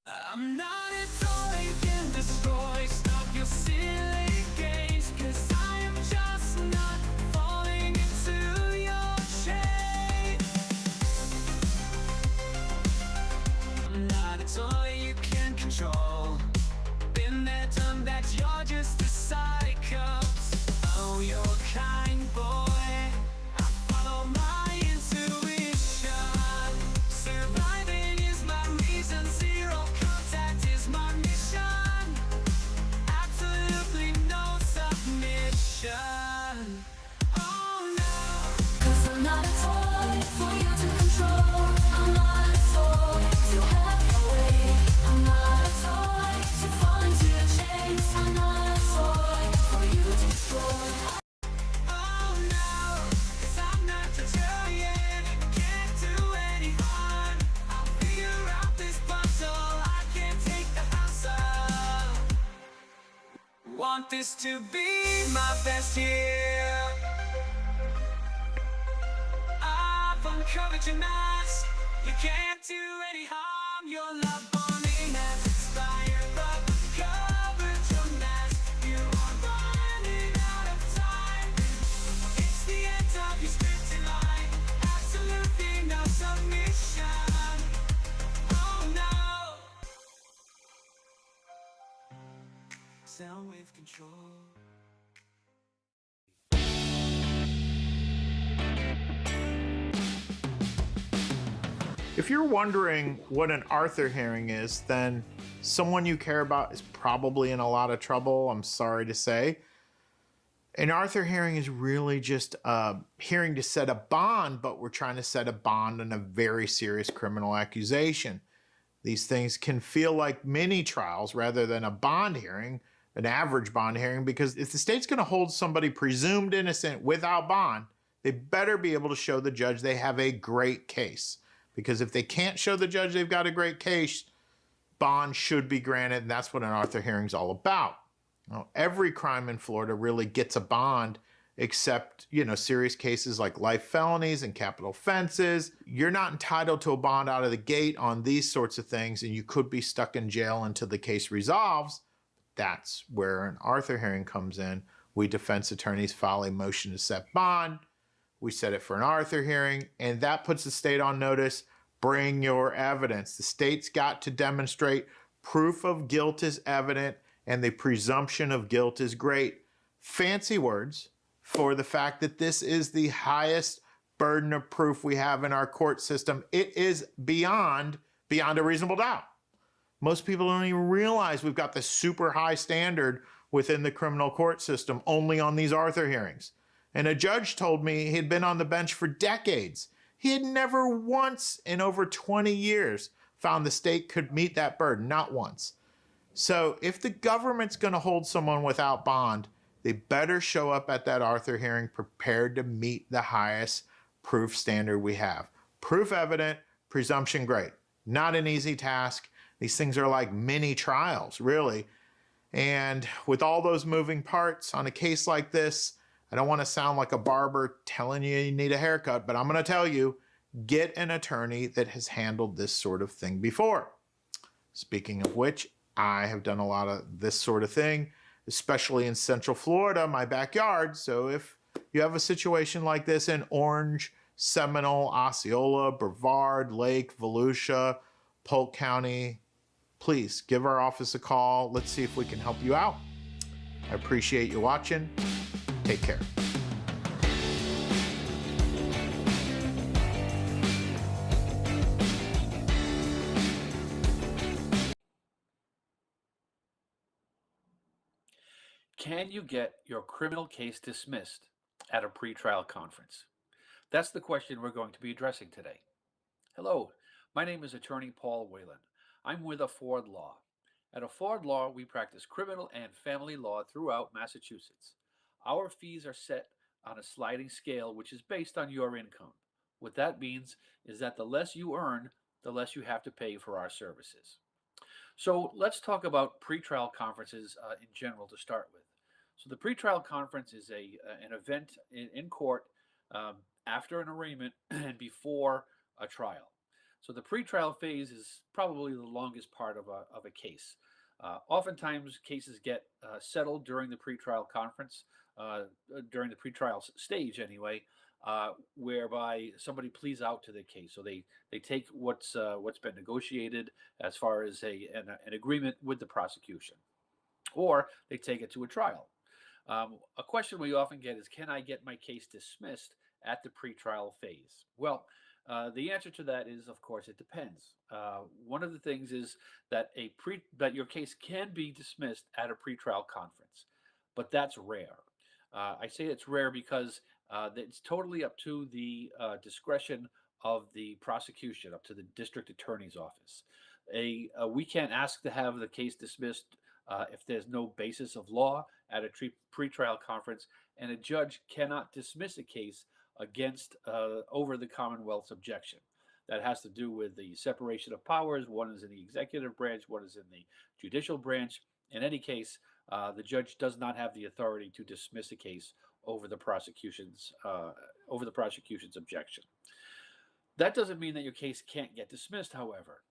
I'm not a toy you can destroy. Stop your silly games, 'cause I am just not falling into your shade. I'm not a toy you can control. Been there, done that, you're just a psycho. Oh, you're kind boy. I follow my intuition. Surviving is my reason. Zero contact is my mission. Absolutely no submission. Oh no. 'Cause I'm not a toy for you to control. I'm not a toy to have your way. I'm not a toy to fall into your chains. I'm not a toy for you to destroy. Oh no, 'cause I'm not deterring. Can't do any harm. I'll figure out this puzzle. I can't take the house up. Want this to be my best year. I've uncovered your mask. You can't do any harm. Your love bombing has expired, but I've covered your mask. You are running out of time. It's the end of your scripted line. Absolutely no submission. Oh no. Sound with control. If you're wondering what an Arthur hearing is, then someone you care about is probably in a lot of trouble, I'm sorry to say. An Arthur hearing is really just a hearing to set a bond, but we're trying to set a bond on a very serious criminal accusation. These things can feel like mini trials rather than a bond hearing, an average bond hearing, because if the state's going to hold somebody presumed innocent without bond, they better be able to show the judge they have a great case. Because if they can't show the judge they've got a great case, bond should be granted, and that's what an Arthur hearing is all about. Now, every crime in Florida really gets a bond, except, serious cases like life felonies and capital offenses. You're not entitled to a bond out of the gate on these sorts of things, and you could be stuck in jail until the case resolves. That's where an Arthur hearing comes in. We defense attorneys file a motion to set bond. We set it for an Arthur hearing, and that puts the state on notice. Bring your evidence. The state's got to demonstrate proof of guilt is evident and the presumption of guilt is great. Fancy words for the fact that this is the highest burden of proof we have in our court system. It is beyond a reasonable doubt. Most people don't even realize we've got this super high standard within the criminal court system only on these Arthur hearings. And a judge told me he'd been on the bench for decades. He had never once in over 20 years found the state could meet that burden, not once. So if the government's going to hold someone without bond, they better show up at that Arthur hearing prepared to meet the highest proof standard we have. Proof evident, presumption great. Not an easy task. These things are like mini trials, really. And with all those moving parts on a case like this, I don't want to sound like a barber telling you need a haircut, but I'm going to tell you, get an attorney that has handled this sort of thing before. Speaking of which, I have done a lot of this sort of thing, especially in Central Florida, my backyard. So if you have a situation like this in Orange, Seminole, Osceola, Brevard, Lake, Volusia, Polk County, please give our office a call. Let's see if we can help you out. I appreciate you watching. Take care. Can you get your criminal case dismissed at a pretrial conference? That's the question we're going to be addressing today. Hello, my name is Attorney Paul Whalen. I'm with Afford Law. At Afford Law, we practice criminal and family law throughout Massachusetts. Our fees are set on a sliding scale, which is based on your income. What that means is that the less you earn, the less you have to pay for our services. So let's talk about pretrial conferences in general to start with. So the pretrial conference is an event in court after an arraignment and before a trial. So the pretrial phase is probably the longest part of a case. Oftentimes, cases get settled during the pretrial conference, during the pretrial stage anyway, whereby somebody pleads out to the case. So they take what's been negotiated as far as an agreement with the prosecution, or they take it to a trial. A question we often get is, can I get my case dismissed at the pretrial phase? Well, the answer to that is, of course, it depends. One of the things is that that your case can be dismissed at a pretrial conference, but that's rare. I say it's rare because it's totally up to the discretion of the prosecution, up to the district attorney's office. We can't ask to have the case dismissed if there's no basis of law at a pretrial conference, and a judge cannot dismiss a case against over the Commonwealth's objection. That has to do with the separation of powers. One is in the executive branch, one is in the judicial branch. In any case, the judge does not have the authority to dismiss a case over the prosecution's objection. That doesn't mean that your case can't get dismissed, however.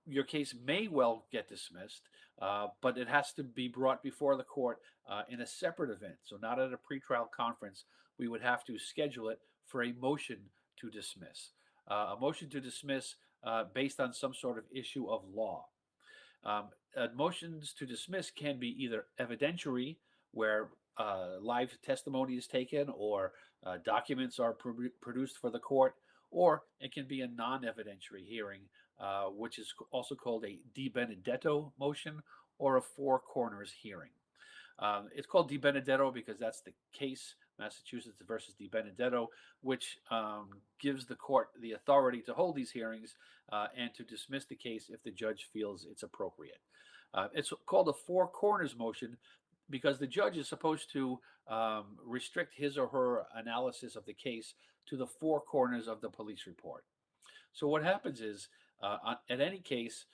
Your case may well get dismissed, but it has to be brought before the court in a separate event. So not at a pretrial conference. We would have to schedule it for a motion to dismiss. A motion to dismiss based on some sort of issue of law. Motions to dismiss can be either evidentiary, where live testimony is taken or documents are produced for the court, or it can be a non-evidentiary hearing, which is also called a de benedetto motion or a four corners hearing. It's called de benedetto because that's the case, Massachusetts versus de benedetto, which gives the court the authority to hold these hearings and to dismiss the case if the judge feels it's appropriate. It's called a four corners motion because the judge is supposed to restrict his or her analysis of the case to the four corners of the police report. So what happens is, in any case,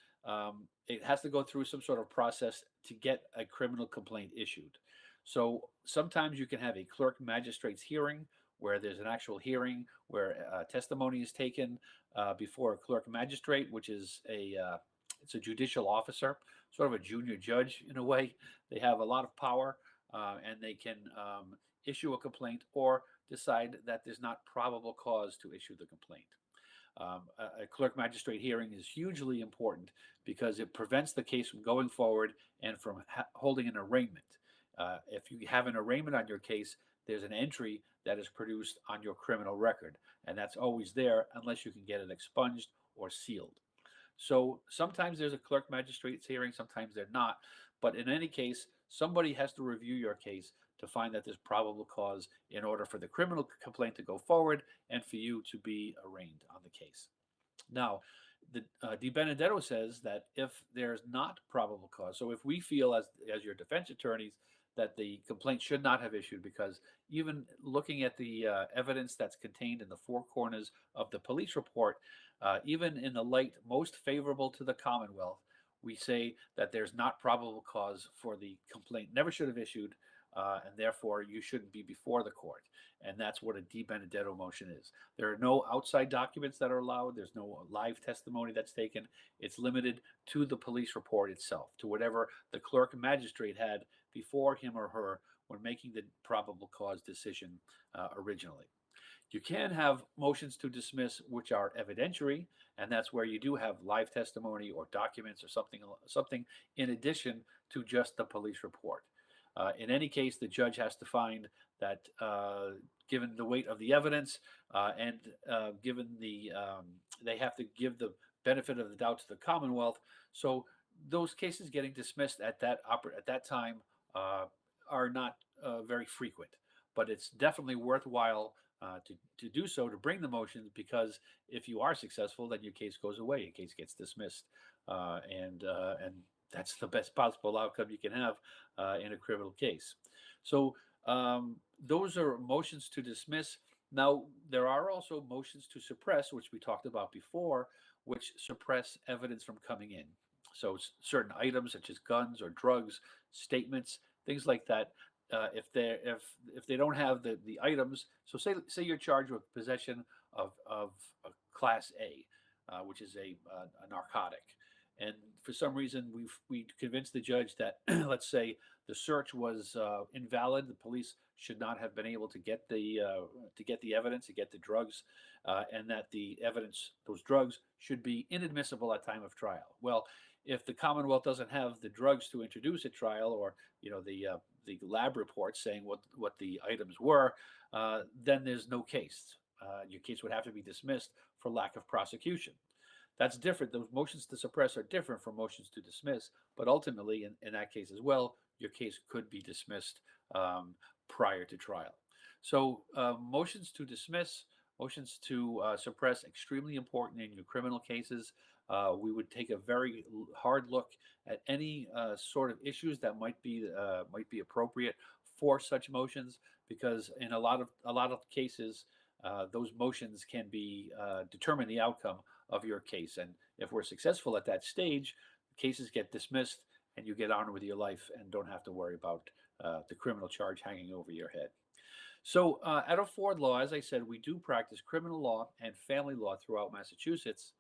it has to go through some sort of process to get a criminal complaint issued. So sometimes you can have a clerk magistrate's hearing where there's an actual hearing where testimony is taken before a clerk magistrate, which is it's a judicial officer, sort of a junior judge in a way. They have a lot of power and they can issue a complaint or decide that there's not probable cause to issue the complaint. A clerk magistrate hearing is hugely important because it prevents the case from going forward and from holding an arraignment. If you have an arraignment on your case, there's an entry that is produced on your criminal record, and that's always there unless you can get it expunged or sealed. So sometimes there's a clerk magistrate's hearing, sometimes they're not. But in any case, somebody has to review your case to find that there's probable cause in order for the criminal complaint to go forward and for you to be arraigned on the case. Now, the De Benedetto says that if there's not probable cause, so if we feel as your defense attorneys that the complaint should not have issued because even looking at the evidence that's contained in the four corners of the police report, even in the light most favorable to the Commonwealth, we say that there's not probable cause for the complaint never should have issued, and therefore you shouldn't be before the court. And that's what a De Benedetto motion is. There are no outside documents that are allowed. There's no live testimony that's taken. It's limited to the police report itself, to whatever the clerk and magistrate had before him or her when making the probable cause decision originally. You can have motions to dismiss which are evidentiary, and that's where you do have live testimony or documents or something in addition to just the police report. In any case, the judge has to find that given the weight of the evidence and given they have to give the benefit of the doubt to the Commonwealth. So those cases getting dismissed at that time are not very frequent, but it's definitely worthwhile to do so, to bring the motions, because if you are successful, then your case goes away, your case gets dismissed, and that's the best possible outcome you can have in a criminal case. So those are motions to dismiss. Now, there are also motions to suppress, which we talked about before, which suppress evidence from coming in. So certain items such as guns or drugs, statements, things like that. If they don't have the items, so say you're charged with possession of a Class A. which is a narcotic. And for some reason, we convinced the judge that, let's say, the search was invalid. The police should not have been able to get the evidence, to get the drugs, and that the evidence, those drugs, should be inadmissible at time of trial. Well, if the Commonwealth doesn't have the drugs to introduce at trial, or the lab reports saying what the items were, then there's no case. Your case would have to be dismissed for lack of prosecution. That's different. Those motions to suppress are different from motions to dismiss, but ultimately, in that case as well, your case could be dismissed prior to trial. So motions to dismiss, motions to suppress, extremely important in your criminal cases. We would take a very hard look at any sort of issues that might be appropriate for such motions, because in a lot of cases, those motions can be determine the outcome of your case. And if we're successful at that stage, cases get dismissed and you get on with your life and don't have to worry about the criminal charge hanging over your head. So at Afford Law, as I said, we do practice criminal law and family law throughout Massachusetts,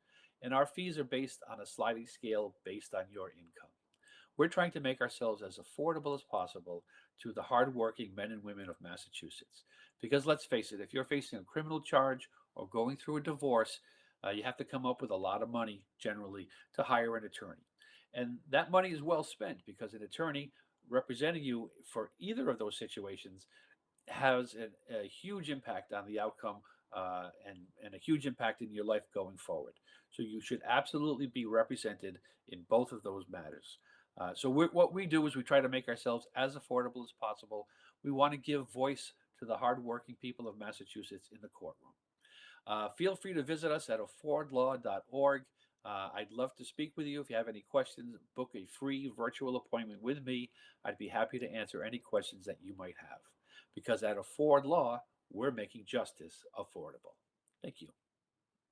and our fees are based on a sliding scale based on your income. We're trying to make ourselves as affordable as possible to the hardworking men and women of Massachusetts. Because let's face it, if you're facing a criminal charge or going through a divorce, you have to come up with a lot of money generally to hire an attorney. And that money is well spent, because an attorney representing you for either of those situations has a huge impact on the outcome, and a huge impact in your life going forward. So you should absolutely be represented in both of those matters. So what we do is we try to make ourselves as affordable as possible. We want to give voice to the hardworking people of Massachusetts in the courtroom. Feel free to visit us at affordlaw.org. I'd love to speak with you. If you have any questions, book a free virtual appointment with me. I'd be happy to answer any questions that you might have. Because at Afford Law, we're making justice affordable. Thank you.